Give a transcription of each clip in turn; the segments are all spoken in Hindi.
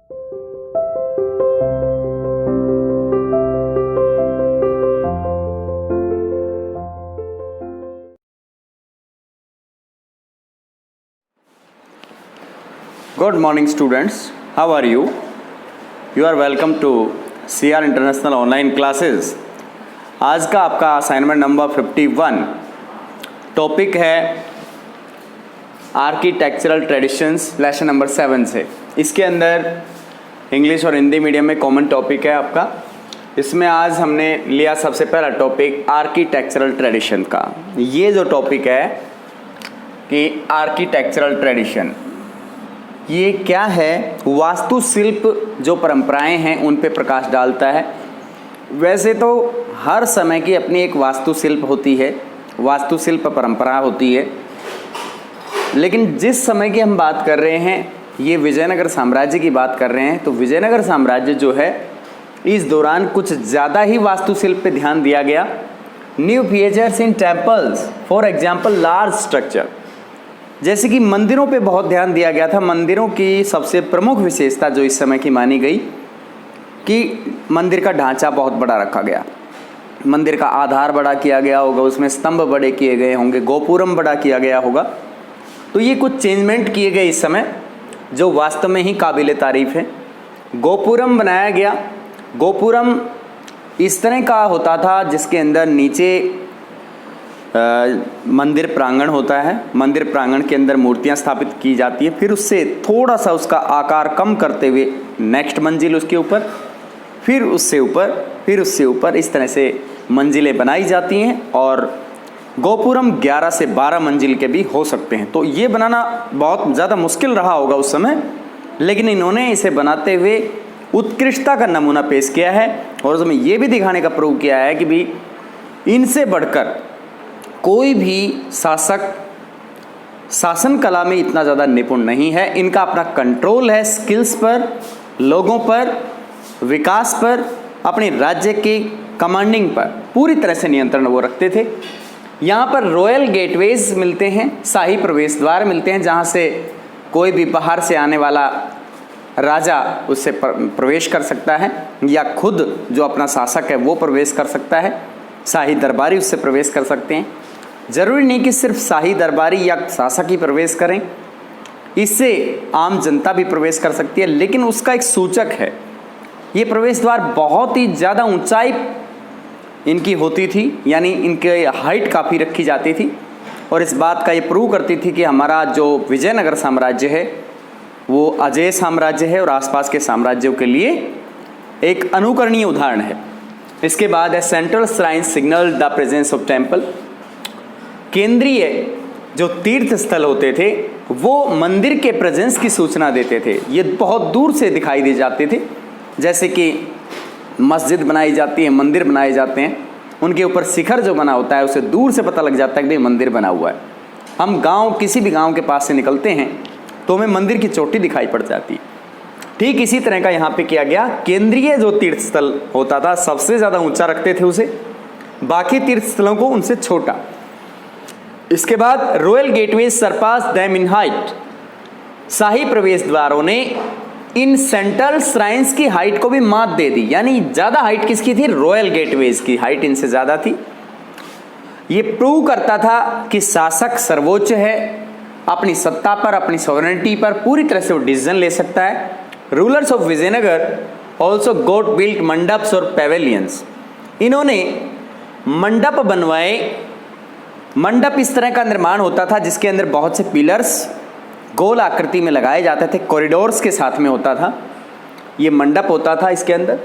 Good morning students, how are you? You are welcome to CR International Online Classes। आज का आपका असाइनमेंट नंबर 51 टॉपिक है आर्किटेक्चरल ट्रेडिशंस लेसन नंबर 7 से। इसके अंदर इंग्लिश और हिंदी मीडियम में कॉमन टॉपिक है आपका। इसमें आज हमने लिया सबसे पहला टॉपिक आर्किटेक्चरल ट्रेडिशन का। ये जो टॉपिक है कि आर्किटेक्चरल ट्रेडिशन ये क्या है, वास्तुशिल्प जो परंपराएं हैं उन पे प्रकाश डालता है। वैसे तो हर समय की अपनी एक वास्तुशिल्प होती है, वास्तुशिल्प परंपरा होती है, लेकिन जिस समय की हम बात कर रहे हैं ये विजयनगर साम्राज्य की बात कर रहे हैं। तो विजयनगर साम्राज्य जो है इस दौरान कुछ ज़्यादा ही वास्तुशिल्प पे ध्यान दिया गया। New features in temples, for example large structure, जैसे कि मंदिरों पे बहुत ध्यान दिया गया था। मंदिरों की सबसे प्रमुख विशेषता जो इस समय की मानी गई कि मंदिर का ढांचा बहुत बड़ा रखा गया, मंदिर का आधार बड़ा किया गया होगा, उसमें स्तंभ बड़े किए गए होंगे, गोपुरम बड़ा किया गया होगा। तो ये कुछ चेंजमेंट किए गए इस समय जो वास्तव में ही काबिल तारीफ है। गोपुरम बनाया गया। गोपुरम इस तरह का होता था जिसके अंदर नीचे मंदिर प्रांगण होता है, मंदिर प्रांगण के अंदर मूर्तियां स्थापित की जाती है, फिर उससे थोड़ा सा उसका आकार कम करते हुए नेक्स्ट मंजिल उसके ऊपर, फिर उससे ऊपर, फिर उससे ऊपर, इस तरह से मंजिलें बनाई जाती हैं। और गोपुरम 11 से 12 मंजिल के भी हो सकते हैं। तो ये बनाना बहुत ज़्यादा मुश्किल रहा होगा उस समय, लेकिन इन्होंने इसे बनाते हुए उत्कृष्टता का नमूना पेश किया है और उसमें ये भी दिखाने का प्रूव किया है कि भी इनसे बढ़कर कोई भी शासक शासन कला में इतना ज़्यादा निपुण नहीं है। इनका अपना कंट्रोल है स्किल्स पर, लोगों पर, विकास पर, अपने राज्य के कमांडिंग पर पूरी तरह से नियंत्रण वो रखते थे। यहाँ पर रॉयल गेटवेज मिलते हैं, शाही प्रवेश द्वार मिलते हैं जहाँ से कोई भी बाहर से आने वाला राजा उससे प्रवेश कर सकता है या खुद जो अपना शासक है वो प्रवेश कर सकता है। शाही दरबारी उससे प्रवेश कर सकते हैं। ज़रूरी नहीं कि सिर्फ शाही दरबारी या शासक ही प्रवेश करें, इससे आम जनता भी प्रवेश कर सकती है, लेकिन उसका एक सूचक है। ये प्रवेश द्वार बहुत ही ज़्यादा ऊंचाई इनकी होती थी, यानी इनके हाइट काफ़ी रखी जाती थी और इस बात का ये प्रूव करती थी कि हमारा जो विजयनगर साम्राज्य है वो अजेय साम्राज्य है और आसपास के साम्राज्यों के लिए एक अनुकरणीय उदाहरण है। इसके बाद है central shrine signal the presence of temple. केंद्रीय जो तीर्थ स्थल होते थे वो मंदिर के प्रेजेंस की सूचना देते थे। ये बहुत दूर से दिखाई दे जाते थे, जैसे कि मस्जिद बनाई जाती है, मंदिर बनाए जाते हैं, उनके ऊपर शिखर जो बना होता है उसे दूर से पता लग जाता है कि भाई मंदिर बना हुआ है। हम किसी भी गांव के पास से निकलते हैं तो हमें मंदिर की चोटी दिखाई पड़ जाती है। ठीक इसी तरह का यहाँ पे किया गया। केंद्रीय जो तीर्थ स्थल होता था सबसे ज़्यादा ऊंचा रखते थे उसे, बाकी तीर्थ स्थलों को उनसे छोटा। इसके बाद royal gateway surpass them in height. शाही प्रवेश द्वारों ने इन सेंट्रल श्राइन्स की हाइट को भी मात दे दी, यानी ज़्यादा हाइट किसकी थी? रॉयल गेटवेज की हाइट इनसे ज़्यादा थी। ये प्रूव करता था कि शासक सर्वोच्च है, अपनी सत्ता पर, अपनी सॉवरेनिटी पर पूरी तरह से वो डिसीजन ले सकता है। Rulers of Vijayanagar also got built mandaps और पेवेलियंस। इन्होंने मंडप बनवाए। मंडप इस तरह का निर्माण होता था जिसके अंदर बहुत से पिलर्स गोल आकृति में लगाए जाते थे, कॉरिडोर्स के साथ में होता था। ये मंडप होता था इसके अंदर।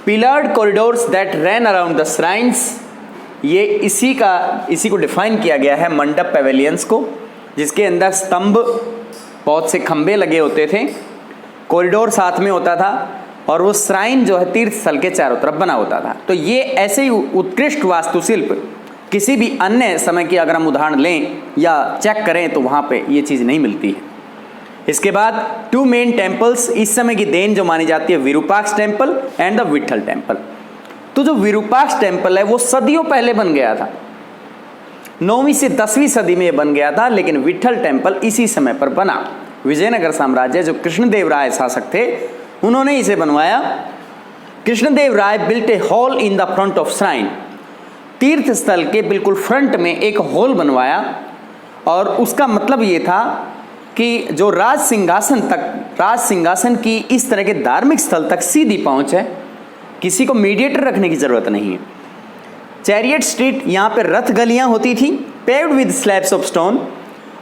Pillared corridors that ran around the shrines, ये इसी को डिफाइन किया गया है मंडप पेवेलियंस को, जिसके अंदर स्तंभ, बहुत से खंबे लगे होते थे, कॉरिडोर साथ में होता था और वो श्राइन जो है तीर्थ स्थल के चारों तरफ बना होता था। तो ये ऐसे ही उत्कृष्ट वास्तुशिल्प किसी भी अन्य समय की अगर हम उदाहरण लें या चेक करें तो वहाँ पे ये चीज़ नहीं मिलती है। इसके बाद 2 मेन टेम्पल्स इस समय की देन जो मानी जाती है, Virupaksha temple and the Vitthal temple. तो जो विरूपाक्ष टेम्पल है वो सदियों पहले बन गया था, 9वीं से 10वीं सदी में ये बन गया था, लेकिन विट्ठल टेम्पल इसी समय पर बना। विजयनगर साम्राज्य, जो कृष्णदेव राय शासक थे, उन्होंने इसे बनवाया। Krishnadeva Raya built a hall in the front of shrine, तीर्थ स्थल के बिल्कुल फ्रंट में एक हॉल बनवाया, और उसका मतलब ये था कि जो राज सिंहासन की इस तरह के धार्मिक स्थल तक सीधी पहुंच है, किसी को मीडिएटर रखने की जरूरत नहीं है। चैरियट स्ट्रीट, यहाँ पे रथ गलियाँ होती थी, paved with slabs of stone,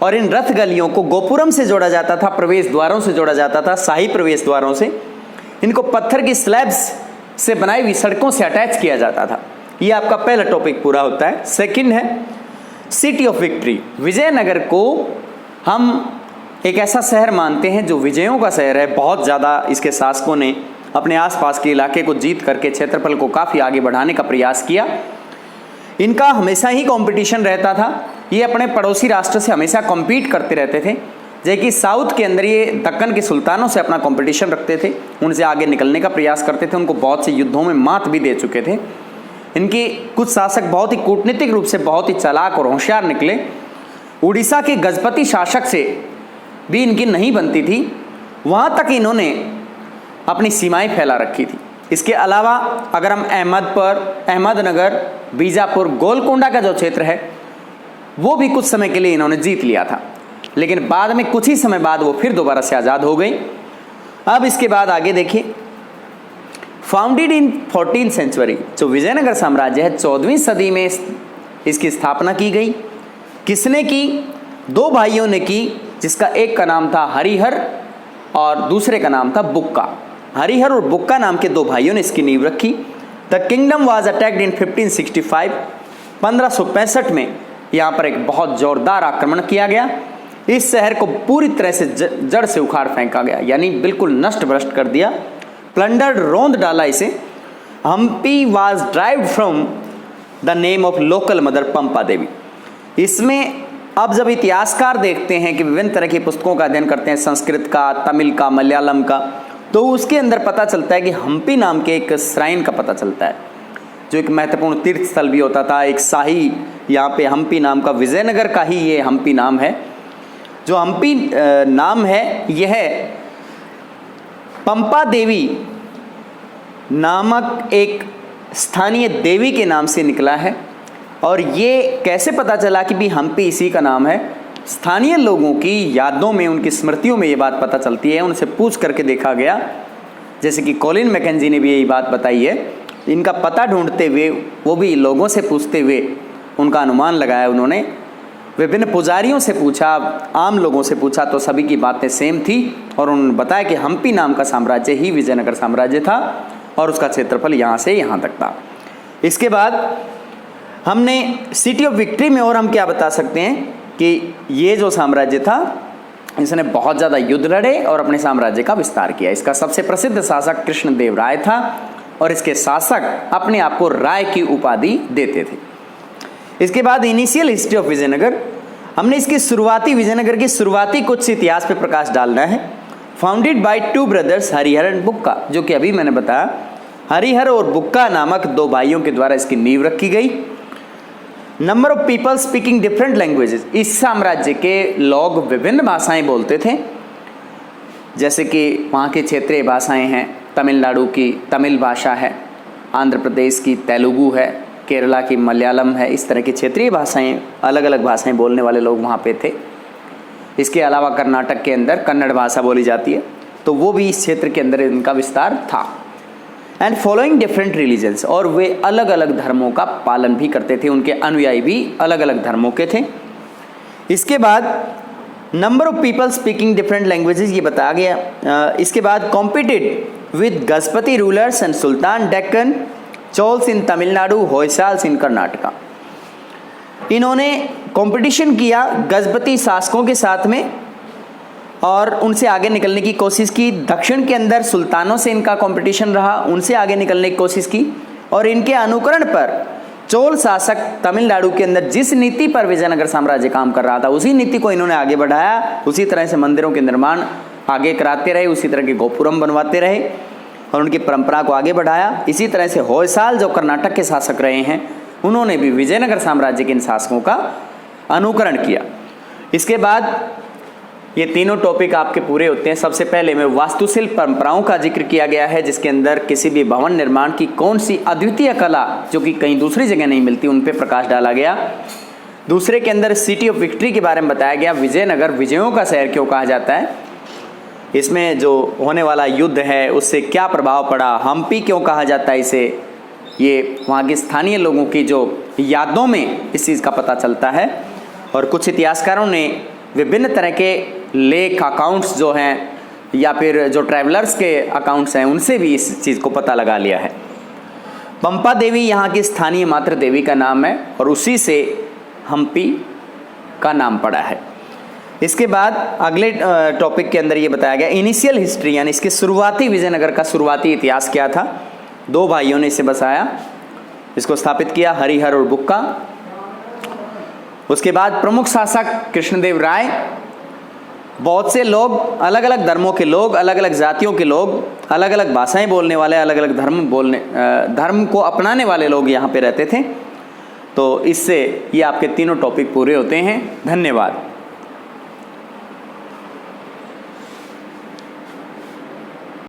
और इन रथ गलियों को गोपुरम से जोड़ा जाता था, प्रवेश द्वारों से जोड़ा जाता था, शाही प्रवेश द्वारों से। इनको पत्थर की स्लैब्स से बनाई हुई सड़कों से अटैच किया जाता था। ये आपका पहला टॉपिक पूरा होता है। सेकंड है सिटी ऑफ विक्ट्री। विजयनगर को हम एक ऐसा शहर मानते हैं जो विजयों का शहर है। बहुत ज़्यादा इसके शासकों ने अपने आसपास के इलाके को जीत करके क्षेत्रफल को काफ़ी आगे बढ़ाने का प्रयास किया। इनका हमेशा ही कंपटीशन रहता था, ये अपने पड़ोसी राष्ट्र से हमेशा कॉम्पीट करते रहते थे। जैसे कि साउथ के अंदर ये दक्कन के सुल्तानों से अपना कंपटीशन रखते थे, उनसे आगे निकलने का प्रयास करते थे, उनको बहुत से युद्धों में मात भी दे चुके थे। इनके कुछ शासक बहुत ही कूटनीतिक रूप से बहुत ही चालाक और होशियार निकले। उड़ीसा के गजपति शासक से भी इनकी नहीं बनती थी, वहाँ तक इन्होंने अपनी सीमाएं फैला रखी थी। इसके अलावा अगर हम अहमदनगर, बीजापुर, गोलकोंडा का जो क्षेत्र है वो भी कुछ समय के लिए इन्होंने जीत लिया था, लेकिन बाद में कुछ ही समय बाद वो फिर दोबारा से आज़ाद हो गई। अब इसके बाद आगे देखिए, फाउंडेड इन 14th सेंचुरी, जो विजयनगर साम्राज्य है 14वीं सदी में इसकी स्थापना की गई। किसने की? दो भाइयों ने की, जिसका एक का नाम था हरिहर और दूसरे का नाम था बुक्का। हरिहर और बुक्का नाम के दो भाइयों ने इसकी नींव रखी। द किंगडम वाज अटैक्ड इन 1565, 1565 में यहाँ पर एक बहुत जोरदार आक्रमण किया गया। इस शहर को पूरी तरह से जड़ से उखाड़ फेंका गया, यानी बिल्कुल नष्ट भ्रष्ट कर दिया, प्लंडर्ड, रोंद डाला इसे। Hampi was derived from the name of local mother Pampa Devi. इसमें अब जब इतिहासकार देखते हैं कि विभिन्न तरह की पुस्तकों का अध्ययन करते हैं, संस्कृत का, तमिल का, मलयालम का, तो उसके अंदर पता चलता है कि हम्पी नाम के एक श्राइन का पता चलता है, जो एक महत्वपूर्ण तीर्थ स्थल भी होता था, एक शाही, यहाँ पे हम्पी नाम का, विजयनगर का ही ये हम्पी नाम है। जो हम्पी नाम है यह पंपा देवी नामक एक स्थानीय देवी के नाम से निकला है। और ये कैसे पता चला कि भी हम्पी इसी का नाम है? स्थानीय लोगों की यादों में, उनकी स्मृतियों में ये बात पता चलती है, उनसे पूछ करके देखा गया। जैसे कि कॉलिन मैकेंजी ने भी यही बात बताई है। इनका पता ढूंढते हुए, वो भी लोगों से पूछते हुए उनका अनुमान लगाया उन्होंने। विभिन्न पुजारियों से पूछा, आम लोगों से पूछा, तो सभी की बातें सेम थी और उन्होंने बताया कि हम्पी नाम का साम्राज्य ही विजयनगर साम्राज्य था और उसका क्षेत्रफल यहाँ से यहाँ तक था। इसके बाद हमने सिटी ऑफ विक्ट्री में और हम क्या बता सकते हैं कि ये जो साम्राज्य था, इसने बहुत ज़्यादा युद्ध लड़े और अपने साम्राज्य का विस्तार किया। इसका सबसे प्रसिद्ध शासक कृष्णदेव राय था और इसके शासक अपने आप को राय की उपाधि देते थे। इसके बाद इनिशियल हिस्ट्री ऑफ विजयनगर, हमने इसकी शुरुआती, विजयनगर की शुरुआती कुछ इतिहास पे प्रकाश डालना है। Founded by two brothers Harihara and Bukka, जो कि अभी मैंने बताया, हरिहर और बुक्का नामक दो भाइयों के द्वारा इसकी नींव रखी गई। Number of people speaking different languages, इस साम्राज्य के लोग विभिन्न भाषाएं बोलते थे। जैसे कि वहाँ की क्षेत्रीय भाषाएं हैं, तमिलनाडु की तमिल भाषा है, आंध्र प्रदेश की तेलुगु है, केरला की मलयालम है। इस तरह की क्षेत्रीय भाषाएं, अलग अलग भाषाएं बोलने वाले लोग वहाँ पे थे। इसके अलावा कर्नाटक के अंदर कन्नड़ भाषा बोली जाती है, तो वो भी इस क्षेत्र के अंदर इनका विस्तार था। एंड फॉलोइंग डिफरेंट रिलीजन्स, और वे अलग अलग धर्मों का पालन भी करते थे, उनके अनुयायी भी अलग अलग धर्मों के थे। इसके बाद number of people speaking different languages, ये बताया गया। इसके बाद कॉम्पिटेड with Gajapati rulers and sultan Deccan, चोल्स इन तमिलनाडु, होयसाल्स इन कर्नाटका। इन्होंने कंपटीशन किया गजपति शासकों के साथ में और उनसे आगे निकलने की कोशिश की। दक्षिण के अंदर सुल्तानों से इनका कंपटीशन रहा, उनसे आगे निकलने की कोशिश की और इनके अनुकरण पर चोल शासक तमिलनाडु के अंदर जिस नीति पर विजयनगर साम्राज्य काम कर रहा था, उसी नीति को इन्होंने आगे बढ़ाया। उसी तरह से मंदिरों के निर्माण आगे कराते रहे, उसी तरह के गोपुरम बनवाते रहे और उनकी परंपरा को आगे बढ़ाया। इसी तरह से होयसाल जो कर्नाटक के शासक रहे हैं, उन्होंने भी विजयनगर साम्राज्य के इन शासकों का अनुकरण किया। इसके बाद ये तीनों टॉपिक आपके पूरे होते हैं। सबसे पहले में वास्तुशिल्प परंपराओं का जिक्र किया गया है, जिसके अंदर किसी भी भवन निर्माण की कौन सी अद्वितीय कला जो कि कहीं दूसरी जगह नहीं मिलती, उन पे प्रकाश डाला गया। दूसरे के अंदर सिटी ऑफ विक्ट्री के बारे में बताया गया, विजयनगर विजयों का शहर क्यों कहा जाता है, इसमें जो होने वाला युद्ध है उससे क्या प्रभाव पड़ा, हम्पी क्यों कहा जाता है इसे, ये वहाँ के स्थानीय लोगों की जो यादों में इस चीज़ का पता चलता है। और कुछ इतिहासकारों ने विभिन्न तरह के लेख अकाउंट्स जो हैं या फिर जो ट्रैवलर्स के अकाउंट्स हैं उनसे भी इस चीज़ को पता लगा लिया है। पंपा देवी यहाँ की स्थानीय मातृ देवी का नाम है और उसी से हम्पी का नाम पड़ा है। इसके बाद अगले टॉपिक के अंदर ये बताया गया इनिशियल हिस्ट्री, यानी इसके शुरुआती विजयनगर का शुरुआती इतिहास क्या था। 2 भाइयों ने इसे बसाया, इसको स्थापित किया, हरिहर और बुक्का। उसके बाद प्रमुख शासक कृष्णदेव राय। बहुत से लोग, अलग अलग धर्मों के लोग, अलग अलग जातियों के लोग, अलग अलग भाषाएं बोलने वाले, अलग अलग धर्म को अपनाने वाले लोग यहाँ पे रहते थे। तो इससे ये आपके तीनों टॉपिक पूरे होते हैं। धन्यवाद।